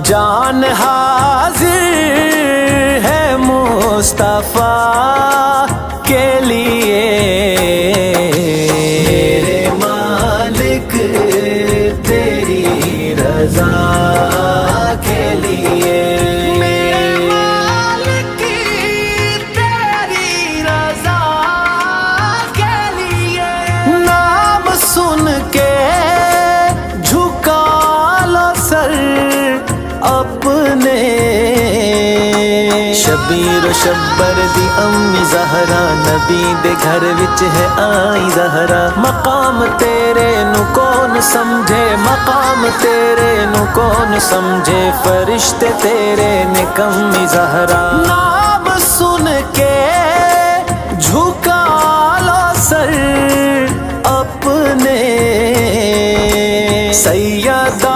جان حاضر ہے مصطفیٰ کے لیے، میرے مالک تیری رضا کے لیے، میرے مالک تیری رضا کے لیے، نام سن کے جھکا لو سر اپنے، شبیر و شبر دی امی زہرا، نبی دے گھر وچ ہے آئی زہرا، مقام تیرے نو کون سمجھے، مقام تیرے نو کون سمجھے، فرشتے تیرے نے کمی زہرا، نام سن کے جھکا لو سر اپنے، سیدہ